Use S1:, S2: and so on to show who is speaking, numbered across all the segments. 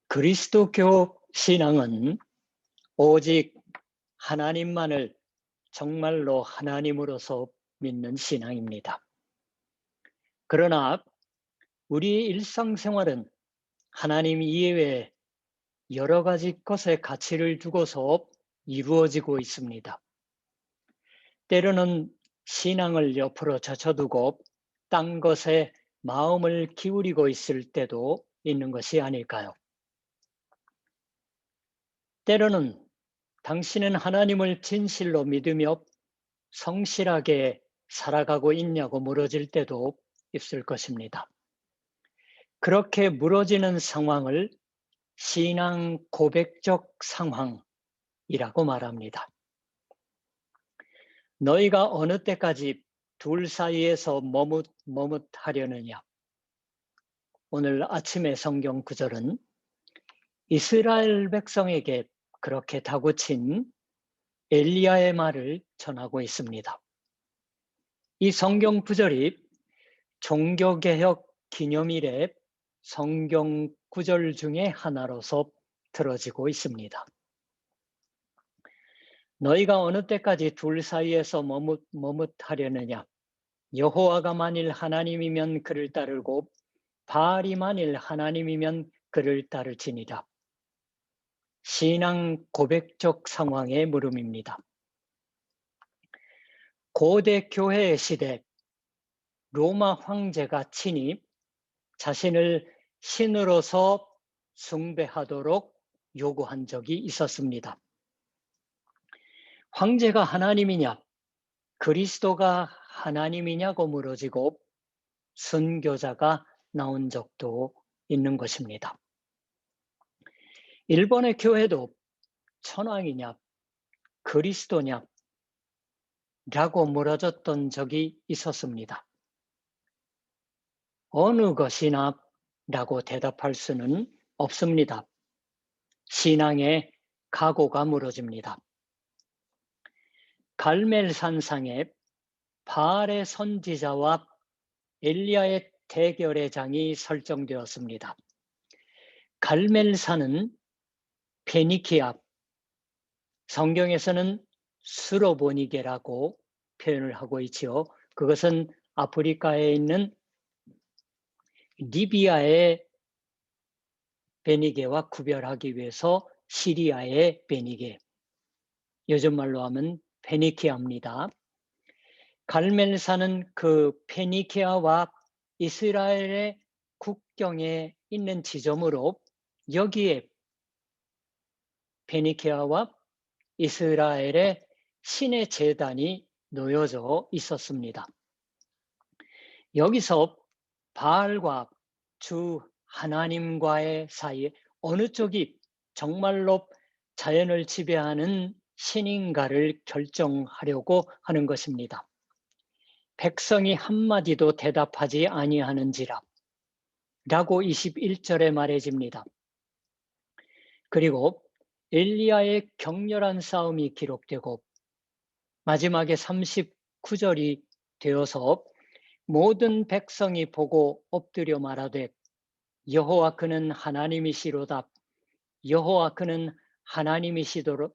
S1: 그리스도교 신앙은 오직 하나님만을 정말로 하나님으로서 믿는 신앙입니다. 그러나 우리 일상생활은 하나님 이외에 여러 가지 것에 가치를 두고서 이루어지고 있습니다. 때로는 신앙을 옆으로 젖혀두고 딴 것에 마음을 기울이고 있을 때도 있는 것이 아닐까요? 때로는 당신은 하나님을 진실로 믿으며 성실하게 살아가고 있냐고 물어질 때도 있을 것입니다. 그렇게 물어지는 상황을 신앙 고백적 상황이라고 말합니다. 너희가 어느 때까지 둘 사이에서 머뭇하려느냐. 오늘 아침의 성경 구절은 이스라엘 백성에게 그렇게 다그친 엘리야의 말을 전하고 있습니다. 이 성경 구절이 종교개혁 기념일의 성경 구절 중에 하나로서 들어지고 있습니다. 너희가 어느 때까지 둘 사이에서 머뭇하려느냐. 여호와가 만일 하나님이면 그를 따르고 바알이 만일 하나님이면 그를 따를지니라. 신앙 고백적 상황의 물음입니다. 고대 교회의 시대 로마 황제가 친히 자신을 신으로서 숭배하도록 요구한 적이 있었습니다. 황제가 하나님이냐, 그리스도가 하나님이냐고 물어지고 순교자가 나온 적도 있는 것입니다. 일본의 교회도 천황이냐, 그리스도냐 라고 물어졌던 적이 있었습니다. 어느 것이나 라고 대답할 수는 없습니다. 신앙의 각오가 무너집니다. 갈멜산상에 바알의 선지자와 엘리야의 대결의 장이 설정되었습니다. 갈멜산은 페니키아, 성경에서는 스로보니게라고 표현을 하고 있지요. 그것은 아프리카에 있는 리비아의 베니게와 구별하기 위해서 시리아의 베니게, 요즘 말로 하면 페니키아입니다. 갈멜산은 그 페니키아와 이스라엘의 국경에 있는 지점으로 여기에 페니키아와 이스라엘의 신의 제단이 놓여져 있었습니다. 여기서 바알과 주 하나님과의 사이에 어느 쪽이 정말로 자연을 지배하는 신인가를 결정하려고 하는 것입니다. 백성이 한마디도 대답하지 아니하는지라 라고 21절에 말해집니다. 그리고 엘리야의 격렬한 싸움이 기록되고 마지막에 39절이 되어서 모든 백성이 보고 엎드려 말하되 여호와 그는 하나님이시로다. 여호와 그는 하나님이시리로다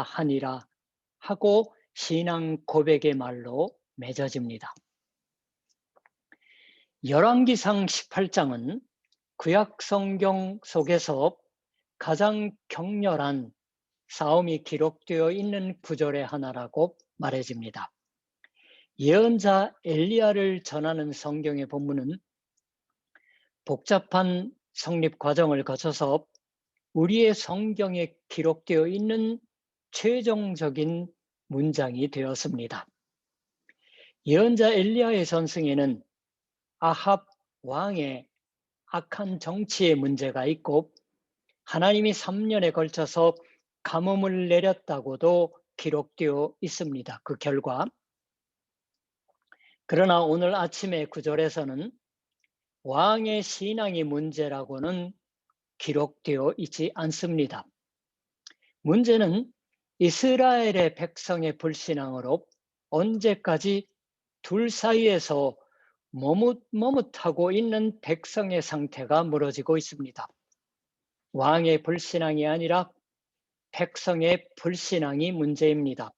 S1: 하니라 하고 신앙 고백의 말로 맺어집니다. 열왕기상 18장은 구약 성경 속에서 가장 격렬한 싸움이 기록되어 있는 구절의 하나라고 말해집니다. 예언자 엘리야를 전하는 성경의 본문은 복잡한 성립 과정을 거쳐서 우리의 성경에 기록되어 있는 최종적인 문장이 되었습니다. 예언자 엘리야의 전승에는 아합 왕의 악한 정치의 문제가 있고 하나님이 3년에 걸쳐서 가뭄을 내렸다고도 기록되어 있습니다. 그 결과. 그러나 오늘 아침의 구절에서는 왕의 신앙이 문제라고는 기록되어 있지 않습니다. 문제는 이스라엘의 백성의 불신앙으로 언제까지 둘 사이에서 머뭇머뭇하고 있는 백성의 상태가 무너지고 있습니다. 왕의 불신앙이 아니라 백성의 불신앙이 문제입니다.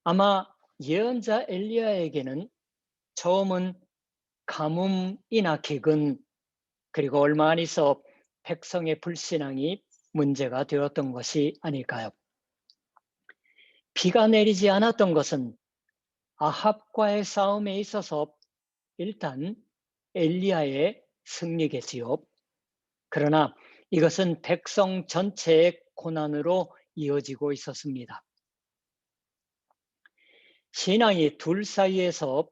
S1: 아마 예언자 엘리야에게는 처음은 가뭄이나 기근, 그리고 얼마 안 있어 백성의 불신앙이 문제가 되었던 것이 아닐까요? 비가 내리지 않았던 것은 아합과의 싸움에 있어서 일단 엘리야의 승리겠지요. 그러나 이것은 백성 전체의 고난으로 이어지고 있었습니다. 신앙이 둘 사이에서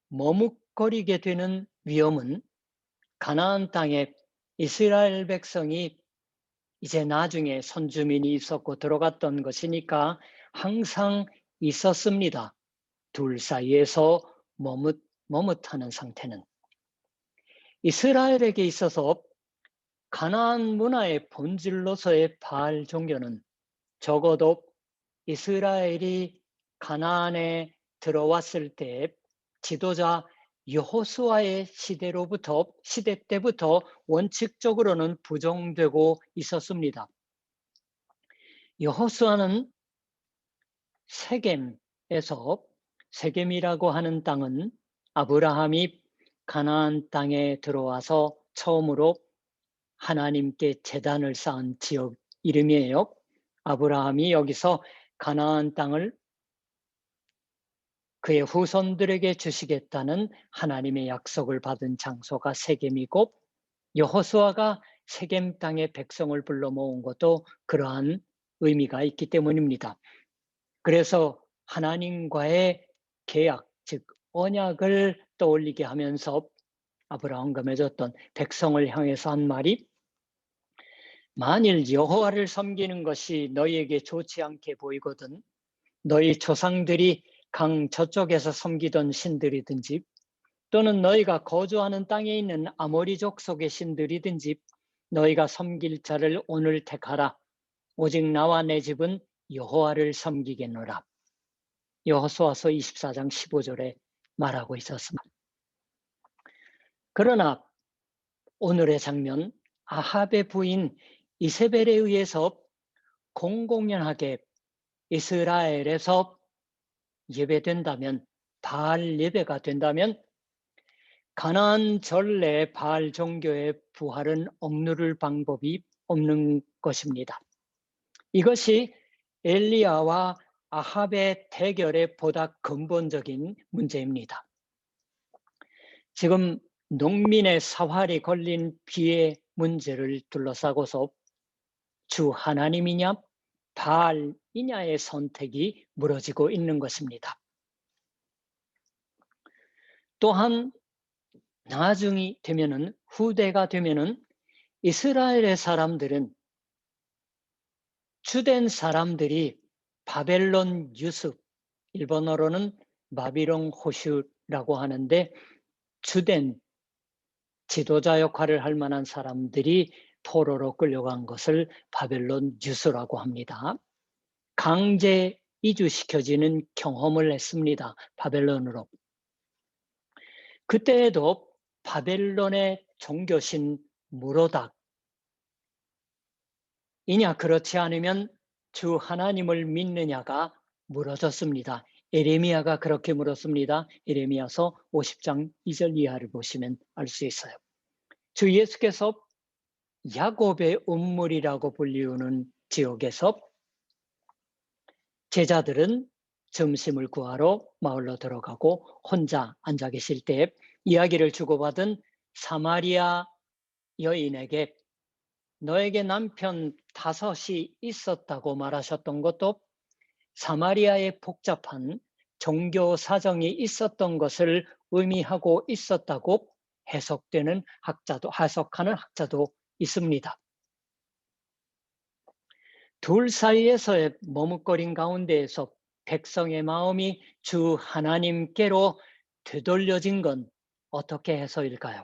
S1: 머뭇거리게 되는 위험은 가나안 땅에 이스라엘 백성이 이제 나중에 선주민이 있었고 들어갔던 것이니까 항상 있었습니다. 둘 사이에서 머뭇하는 상태는. 이스라엘에게 있어서 가나안 문화의 본질로서의 바알 종교는 적어도 이스라엘이 가나안에 들어왔을 때 지도자 여호수아의 시대 때부터 원칙적으로는 부정되고 있었습니다. 여호수아는 세겜이라고 하는 땅은 아브라함이 가나안 땅에 들어와서 처음으로 하나님께 제단을 쌓은 지역 이름이에요. 아브라함이 여기서 가나안 땅을 그의 후손들에게 주시겠다는 하나님의 약속을 받은 장소가 세겜이고, 여호수아가 세겜 땅의 백성을 불러 모은 것도 그러한 의미가 있기 때문입니다. 그래서 하나님과의 계약, 즉 언약을 떠올리게 하면서 아브라함과 맺었던 백성을 향해서 한 말이, 만일 여호와를 섬기는 것이 너희에게 좋지 않게 보이거든 너희 조상들이 강 저쪽에서 섬기던 신들이든지 또는 너희가 거주하는 땅에 있는 아모리족 속의 신들이든지 너희가 섬길 자를 오늘 택하라. 오직 나와 내 집은 여호와를 섬기겠노라. 여호수아서 24장 15절에 말하고 있었습니다. 그러나 오늘의 장면, 아합의 부인 이세벨에 의해서 공공연하게 이스라엘에서 예배된다면, 바알 예배가 된다면 가나안 전래 바알 종교의 부활은 억누를 방법이 없는 것입니다. 이것이 엘리야와 아합의 대결의 보다 근본적인 문제입니다. 지금 농민의 사활이 걸린 비의 문제를 둘러싸고서 주 하나님이냐 바알이냐의 선택이 무너지고 있는 것입니다. 또한 나중이 되면은, 후대가 되면은 이스라엘의 사람들은, 주된 사람들이 바벨론 유습, 일본어로는 바비론 호슈라고 하는데, 주된 지도자 역할을 할 만한 사람들이 포로로 끌려간 것을 바벨론 유수라고 합니다. 강제 이주시켜지는 경험을 했습니다. 바벨론으로. 그때에도 바벨론의 종교신 무로닥, 이냐 그렇지 않으면 주 하나님을 믿느냐가 물어졌습니다. 에레미야가 그렇게 물었습니다. 에레미야서 50장 2절 이하를 보시면 알 수 있어요. 주 예수께서 야곱의 운물이라고 불리우는 지역에서 제자들은 점심을 구하러 마을로 들어가고 혼자 앉아 계실 때 이야기를 주고받은 사마리아 여인에게 너에게 남편 5이 있었다고 말하셨던 것도 사마리아의 복잡한 종교 사정이 있었던 것을 의미하고 있었다고 해석하는 학자도 있습니다. 둘 사이에서의 머뭇거린 가운데에서 백성의 마음이 주 하나님께로 되돌려진 건 어떻게 해서일까요?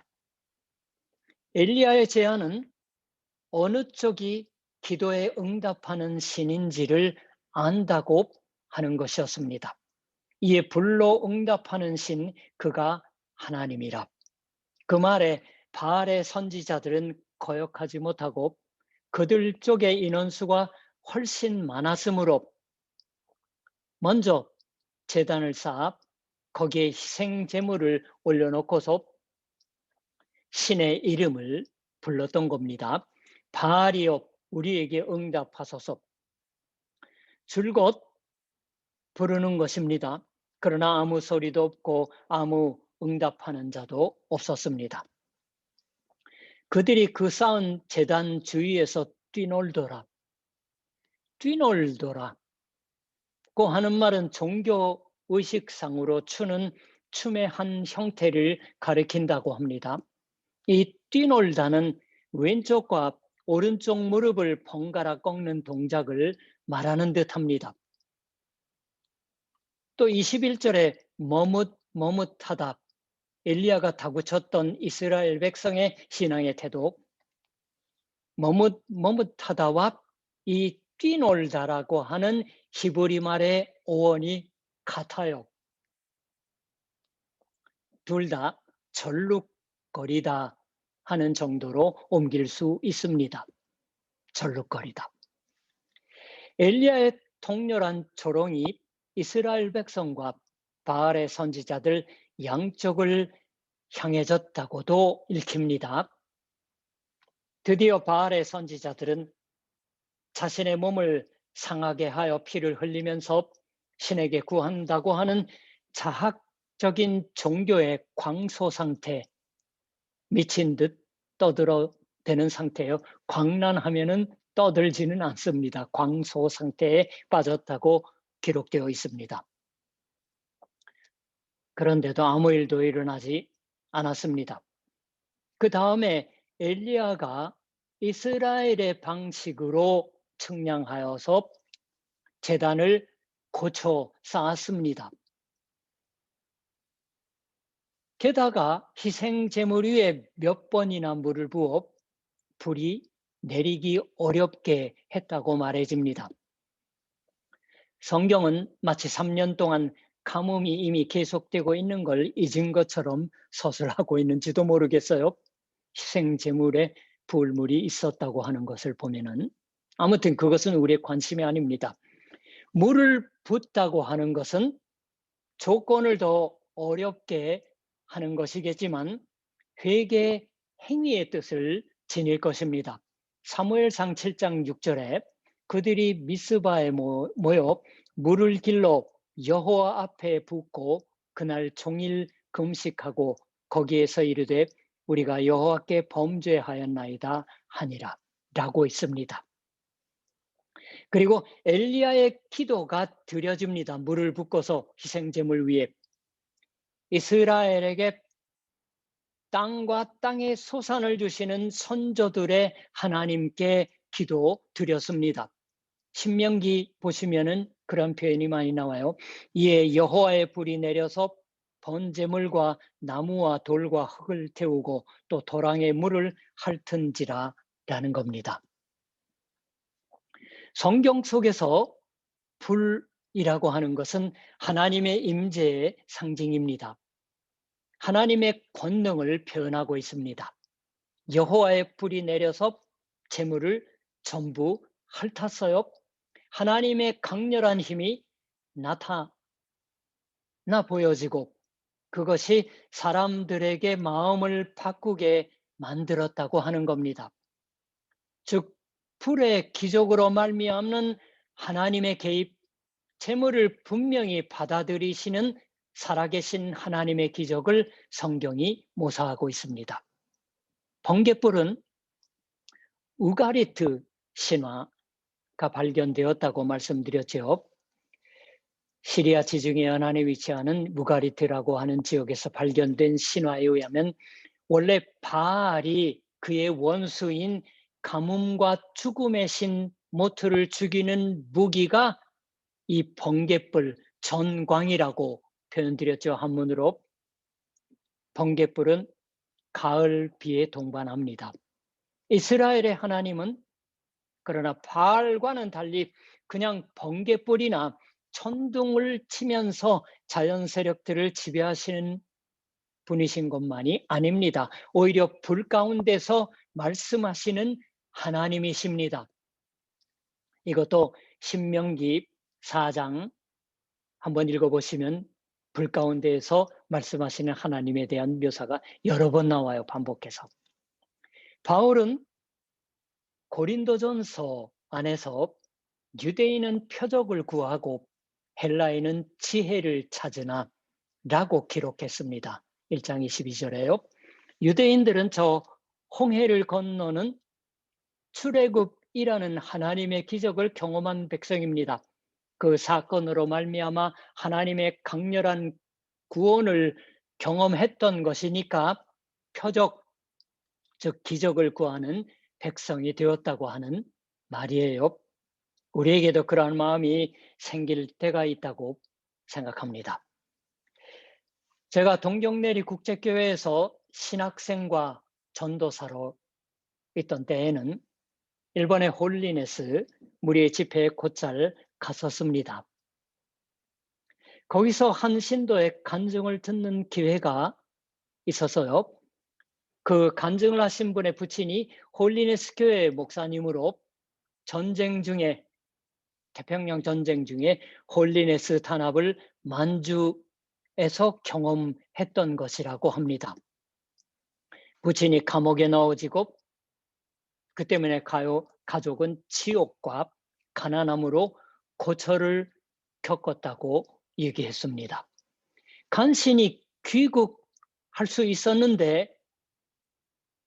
S1: 엘리야의 제안은 어느 쪽이 기도에 응답하는 신인지를 안다고 하는 것이었습니다. 이에 불로 응답하는 신, 그가 하나님이라. 그 말에 바알의 선지자들은 거역하지 못하고 그들 쪽의 인원수가 훨씬 많았으므로 먼저 제단을 쌓아 거기에 희생 제물을 올려놓고서 신의 이름을 불렀던 겁니다. 바알이여 우리에게 응답하소서. 줄곧 부르는 것입니다. 그러나 아무 소리도 없고 아무 응답하는 자도 없었습니다. 그들이 그 쌓은 제단 주위에서 뛰놀더라. 뛰놀더라. 고 하는 말은 종교 의식상으로 추는 춤의 한 형태를 가리킨다고 합니다. 이 뛰놀다는 왼쪽과 오른쪽 무릎을 번갈아 꺾는 동작을 말하는 듯합니다. 또 21절에 머뭇머뭇하다. 엘리야가 다구쳤던 이스라엘 백성의 신앙의 태도, 머뭇머뭇하다와 이 뛰놀다라고 하는 히브리 말의 어원이 같아요. 둘 다 절룩거리다 하는 정도로 옮길 수 있습니다. 절룩거리다. 엘리야의 통렬한 조롱이 이스라엘 백성과 바알의 선지자들 양쪽을 향해졌다고도 읽힙니다. 드디어 바알의 선지자들은 자신의 몸을 상하게 하여 피를 흘리면서 신에게 구한다고 하는 자학적인 종교의 광소 상태, 미친 듯 떠들어대는 상태예요. 광란하면은 떠들지는 않습니다. 광소 상태에 빠졌다고 기록되어 있습니다. 그런데도 아무 일도 일어나지 않았습니다. 그 다음에 엘리야가 이스라엘의 방식으로 측량하여서 제단을 고쳐 쌓았습니다. 게다가 희생 제물 위에 몇 번이나 물을 부어 불이 내리기 어렵게 했다고 말해집니다. 성경은 마치 3년 동안 가뭄이 이미 계속되고 있는 걸 잊은 것처럼 서술하고 있는지도 모르겠어요. 희생 제물에 불물이 있었다고 하는 것을 보면은 아무튼 그것은 우리의 관심이 아닙니다. 물을 붓다고 하는 것은 조건을 더 어렵게 하는 것이겠지만 회개 행위의 뜻을 지닐 것입니다. 사무엘상 7장 6절에 그들이 미스바에 모여 물을 길러 여호와 앞에 붓고 그날 종일 금식하고 거기에서 이르되 우리가 여호와께 범죄하였나이다 하니라 라고 있습니다. 그리고 엘리야의 기도가 드려집니다. 물을 붓고서 희생제물 위에 이스라엘에게 땅과 땅의 소산을 주시는 선조들의 하나님께 기도 드렸습니다. 신명기 보시면은 그런 표현이 많이 나와요. 이에 여호와의 불이 내려서 번제물과 나무와 돌과 흙을 태우고 또 도랑의 물을 핥은지라 라는 겁니다. 성경 속에서 불이라고 하는 것은 하나님의 임재의 상징입니다. 하나님의 권능을 표현하고 있습니다. 여호와의 불이 내려서 재물을 전부 핥았어요. 하나님의 강렬한 힘이 나타나 보여지고 그것이 사람들에게 마음을 바꾸게 만들었다고 하는 겁니다. 즉 불의 기적으로 말미암는 하나님의 개입, 재물을 분명히 받아들이시는 살아계신 하나님의 기적을 성경이 모사하고 있습니다. 번갯불은 우가리트 신화가 발견되었다고 말씀드렸죠. 시리아 지중해 연안에 위치하는 우가리트라고 하는 지역에서 발견된 신화에 의하면 원래 바알이 그의 원수인 가뭄과 죽음의 신 모트를 죽이는 무기가 이 번갯불, 전광이라고 표현드렸죠. 한문으로. 번갯불은 가을 비에 동반합니다. 이스라엘의 하나님은 그러나 바알과는 달리 그냥 번갯불이나 천둥을 치면서 자연 세력들을 지배하시는 분이신 것만이 아닙니다. 오히려 불 가운데서 말씀하시는 하나님이십니다. 이것도 신명기 4장 한번 읽어보시면 불 가운데에서 말씀하시는 하나님에 대한 묘사가 여러 번 나와요. 반복해서. 바울은 고린도전서 안에서 유대인은 표적을 구하고 헬라인은 지혜를 찾으나 라고 기록했습니다. 1장 22절에요. 유대인들은 저 홍해를 건너는 출애굽이라는 하나님의 기적을 경험한 백성입니다. 그 사건으로 말미암아 하나님의 강렬한 구원을 경험했던 것이니까 표적, 즉 기적을 구하는 백성이 되었다고 하는 말이에요. 우리에게도 그러한 마음이 생길 때가 있다고 생각합니다. 제가 동경내리 국제교회에서 신학생과 전도사로 있던 때에는 일본의 홀리네스 무리의 집회에 곧잘 갔었습니다. 거기서 한 신도의 간증을 듣는 기회가 있어서요. 그 간증을 하신 분의 부친이 홀리네스 교회의 목사님으로 전쟁 중에 태평양 전쟁 중에 홀리네스 탄압을 만주에서 경험했던 것이라고 합니다. 부친이 감옥에 넣어지고 그 때문에 가족은 지옥과 가난함으로 고초를 겪었다고 얘기했습니다. 간신히 귀국할 수 있었는데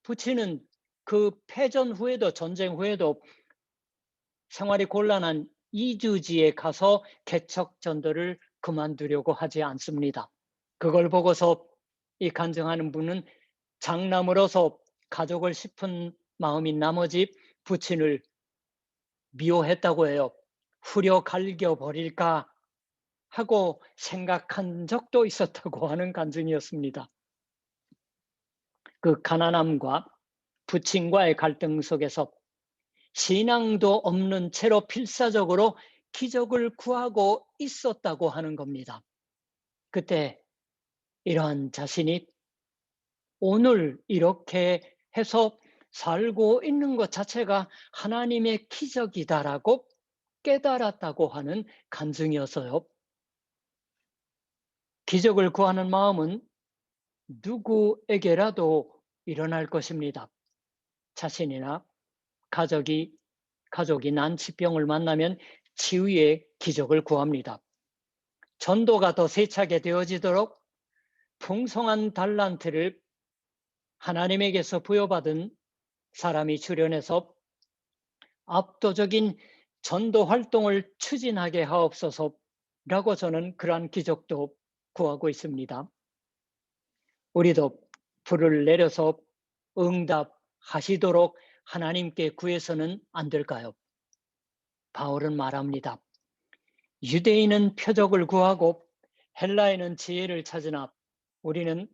S1: 부친은 그 패전 후에도 전쟁 후에도 생활이 곤란한 이주지에 가서 개척 전도를 그만두려고 하지 않습니다. 그걸 보고서 이 간증하는 분은 장남으로서 가족을 싶은 마음이 나머지 부친을 미워했다고 해요. 후려 갈겨 버릴까 하고 생각한 적도 있었다고 하는 간증이었습니다. 그 가난함과 부친과의 갈등 속에서 신앙도 없는 채로 필사적으로 기적을 구하고 있었다고 하는 겁니다. 그때 이러한 자신이 오늘 이렇게 해서 살고 있는 것 자체가 하나님의 기적이다라고 깨달았다고 하는 간증이어서요. 기적을 구하는 마음은 누구에게라도 일어날 것입니다. 자신이나 가족이 난치병을 만나면 치유의 기적을 구합니다. 전도가 더 세차게 되어지도록 풍성한 달란트를 하나님에게서 부여받은 사람이 출연해서 압도적인 전도 활동을 추진하게 하옵소서라고 저는 그러한 기적도 구하고 있습니다. 우리도 불을 내려서 응답하시도록 하나님께 구해서는 안 될까요? 바울은 말합니다. 유대인은 표적을 구하고 헬라인은 지혜를 찾으나 우리는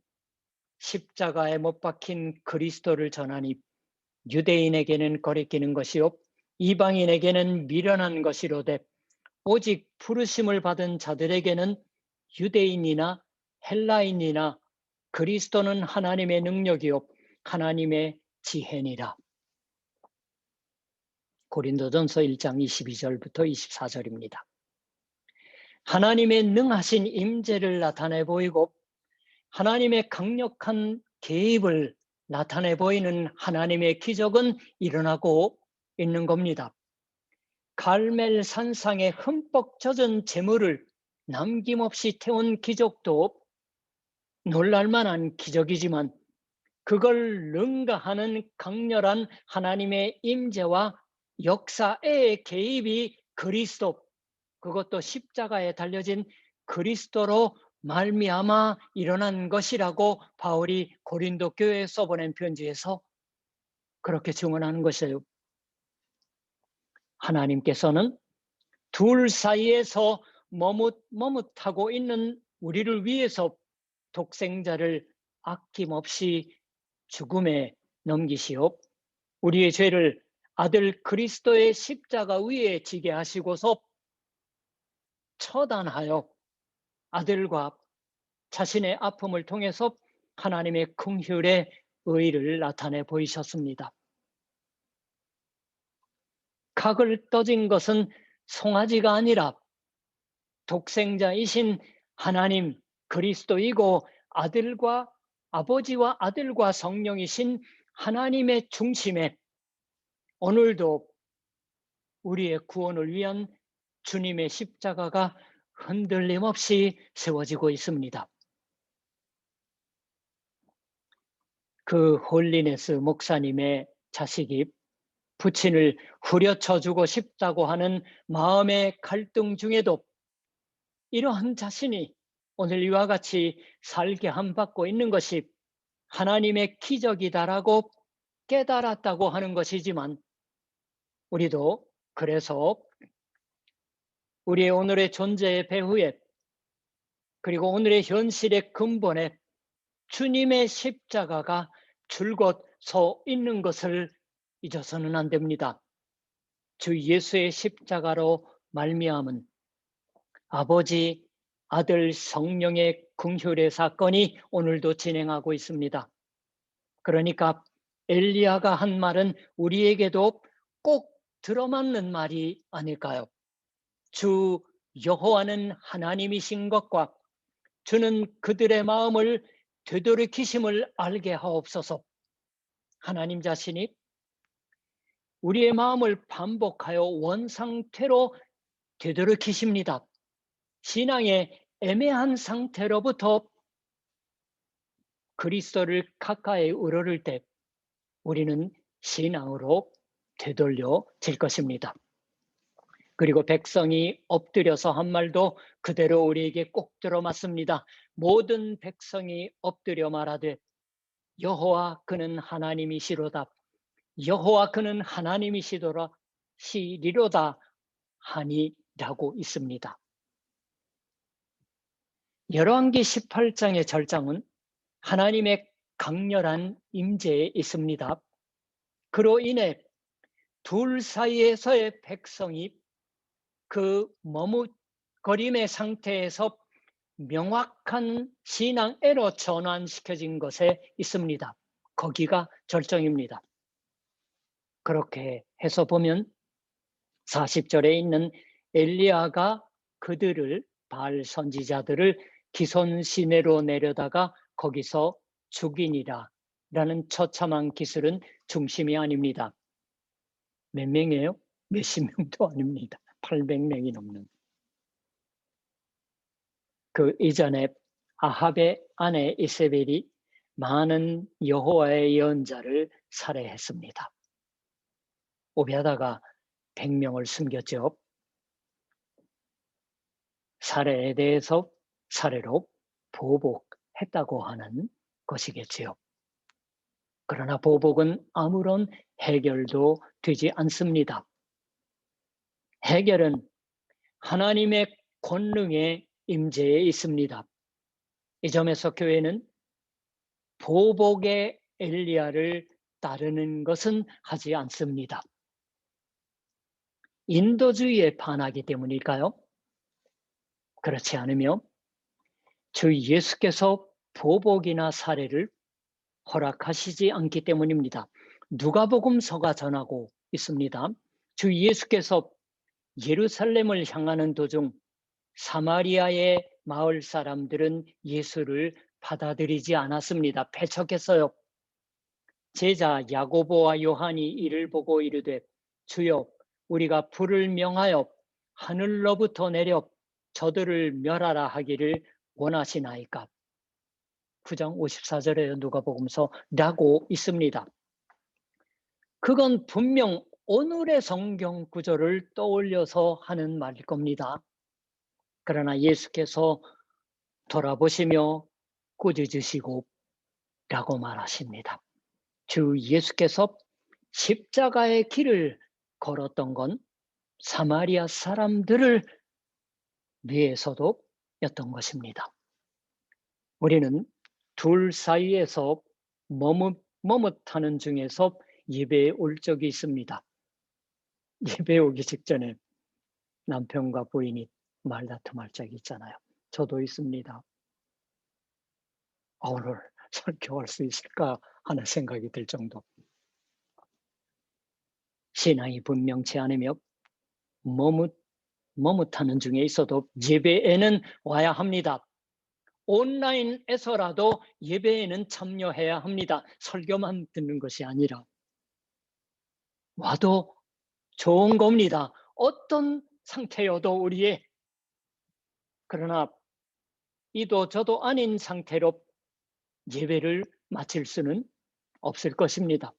S1: 십자가에 못 박힌 그리스도를 전하니 유대인에게는 거리끼는 것이요 이방인에게는 미련한 것이로되 오직 부르심을 받은 자들에게는 유대인이나 헬라인이나 그리스도는 하나님의 능력이요 하나님의 지혜니라. 고린도전서 1장 22절부터 24절입니다. 하나님의 능하신 임재를 나타내 보이고 하나님의 강력한 개입을 나타내 보이는 하나님의 기적은 일어나고 있는 겁니다. 갈멜 산상에 흠뻑 젖은 재물을 남김없이 태운 기적도 놀랄만한 기적이지만 그걸 능가하는 강렬한 하나님의 임재와 역사의 개입이 그리스도, 그것도 십자가에 달려진 그리스도로 말미암아 일어난 것이라고 바울이 고린도 교회에 써보낸 편지에서 그렇게 증언하는 것이에요. 하나님께서는 둘 사이에서 머뭇머뭇하고 있는 우리를 위해서 독생자를 아낌없이 죽음에 넘기시오. 우리의 죄를 아들 그리스도의 십자가 위에 지게 하시고서 처단하여 아들과 자신의 아픔을 통해서 하나님의 긍휼의 의를 나타내 보이셨습니다. 각을 떠진 것은 송아지가 아니라 독생자이신 하나님 그리스도이고 아버지와 아들과 성령이신 하나님의 중심에 오늘도 우리의 구원을 위한 주님의 십자가가 흔들림 없이 세워지고 있습니다. 그 홀리네스 목사님의 자식이 부친을 후려쳐주고 싶다고 하는 마음의 갈등 중에도 이러한 자신이 오늘 이와 같이 살게 함 받고 있는 것이 하나님의 기적이다라고 깨달았다고 하는 것이지만, 우리도 그래서 우리의 오늘의 존재의 배후에, 그리고 오늘의 현실의 근본에 주님의 십자가가 줄곧 서 있는 것을 잊어서는 안 됩니다. 주 예수의 십자가로 말미암은 아버지, 아들, 성령의 긍휼의 사건이 오늘도 진행하고 있습니다. 그러니까 엘리야가 한 말은 우리에게도 꼭 들어맞는 말이 아닐까요? 주 여호와는 하나님이신 것과 주는 그들의 마음을 되돌이키심을 알게 하옵소서. 하나님 자신이 우리의 마음을 반복하여 원상태로 되돌이키십니다. 신앙의 애매한 상태로부터 그리스도를 가까이 우러를 때 우리는 신앙으로 되돌려질 것입니다. 그리고 백성이 엎드려서 한 말도 그대로 우리에게 꼭 들어맞습니다. 모든 백성이 엎드려 말하되 여호와 그는 하나님이시로다. 여호와 그는 하나님이시리로다 하니라고 있습니다. 열왕기 18장의 절정은 하나님의 강렬한 임재에 있습니다. 그로 인해 둘 사이에서의 백성이 그 머뭇거림의 상태에서 명확한 신앙애로 전환시켜진 것에 있습니다. 거기가 절정입니다. 그렇게 해서 보면 40절에 있는 엘리야가 그들을 바알 선지자들을 기손 시내로 내려다가 거기서 죽이니라 라는 처참한 기술은 중심이 아닙니다. 몇 명이에요? 몇십 명도 아닙니다. 800명이 넘는. 그 이전에 아합의 아내 이세벨이 많은 여호와의 예언자를 살해했습니다. 오베다가 100명을 숨겼죠. 살해에 대해서 살해로 보복했다고 하는 것이겠지요. 그러나 보복은 아무런 해결도 되지 않습니다. 해결은 하나님의 권능의 임재에 있습니다. 이 점에서 교회는 보복의 엘리야를 따르는 것은 하지 않습니다. 인도주의에 반하기 때문일까요? 그렇지 않으며 주 예수께서 보복이나 살해를 허락하시지 않기 때문입니다. 누가복음서가 전하고 있습니다. 주 예수께서 예루살렘을 향하는 도중 사마리아의 마을 사람들은 예수를 받아들이지 않았습니다. 배척했어요. 제자 야고보와 요한이 이를 보고 이르되 주여 우리가 불을 명하여 하늘로부터 내려 저들을 멸하라 하기를 원하시나이까. 9장 54절에 누가복음서라고 있습니다. 그건 분명 오늘의 성경 구절을 떠올려서 하는 말일 겁니다. 그러나 예수께서 돌아보시며 꾸짖으시고 라고 말하십니다. 주 예수께서 십자가의 길을 걸었던 건 사마리아 사람들을 위해서도 였던 것입니다. 우리는 둘 사이에서 머뭇하는 중에서 예배에 올 적이 있습니다. 예배 오기 직전에 남편과 부인이 말다툼할 적이 있잖아요. 저도 있습니다. 오늘 설교할 수 있을까 하는 생각이 들 정도. 신앙이 분명치 않으며 머뭇하는 중에 있어도 예배에는 와야 합니다. 온라인에서라도 예배에는 참여해야 합니다. 설교만 듣는 것이 아니라 와도 좋은 겁니다. 어떤 상태여도 우리의, 그러나 이도 저도 아닌 상태로 예배를 마칠 수는 없을 것입니다.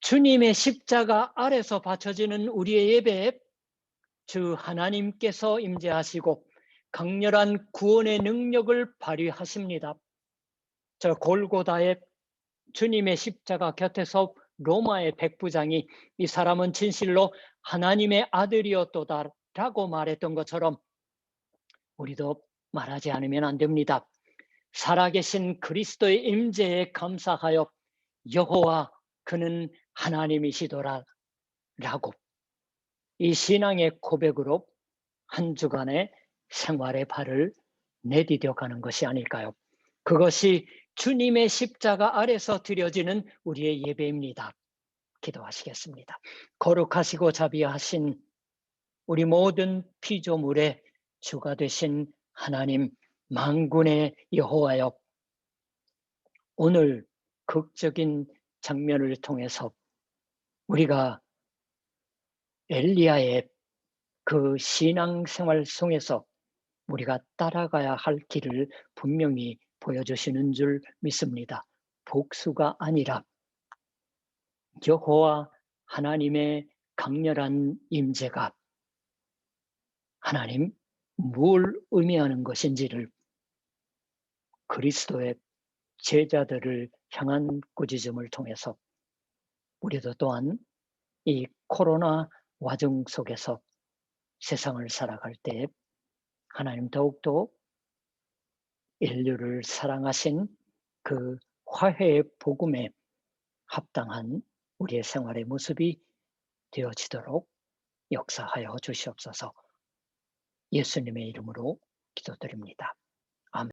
S1: 주님의 십자가 아래서 바쳐지는 우리의 예배에 주 하나님께서 임재하시고 강렬한 구원의 능력을 발휘하십니다. 저 골고다의 주님의 십자가 곁에서 로마의 백부장이 이 사람은 진실로 하나님의 아들이었도다라고 말했던 것처럼 우리도 말하지 않으면 안 됩니다. 살아계신 그리스도의 임재에 감사하여 여호와 그는 하나님이시더라 라고 이 신앙의 고백으로 한 주간의 생활의 발을 내디뎌 가는 것이 아닐까요? 그것이 주님의 십자가 아래서 드려지는 우리의 예배입니다. 기도하시겠습니다. 거룩하시고 자비하신 우리 모든 피조물의 주가 되신 하나님 만군의 여호와여, 오늘 극적인 장면을 통해서 우리가 엘리야의 그 신앙생활 속에서 우리가 따라가야 할 길을 분명히 보여주시는 줄 믿습니다. 복수가 아니라 여호와 하나님의 강렬한 임재가 하나님 뭘 의미하는 것인지를 그리스도의 제자들을 향한 꾸짖음을 통해서 우리도 또한 이 코로나 와중 속에서 세상을 살아갈 때 하나님 더욱더 인류를 사랑하신 그 화해의 복음에 합당한 우리의 생활의 모습이 되어지도록 역사하여 주시옵소서. 예수님의 이름으로 기도드립니다.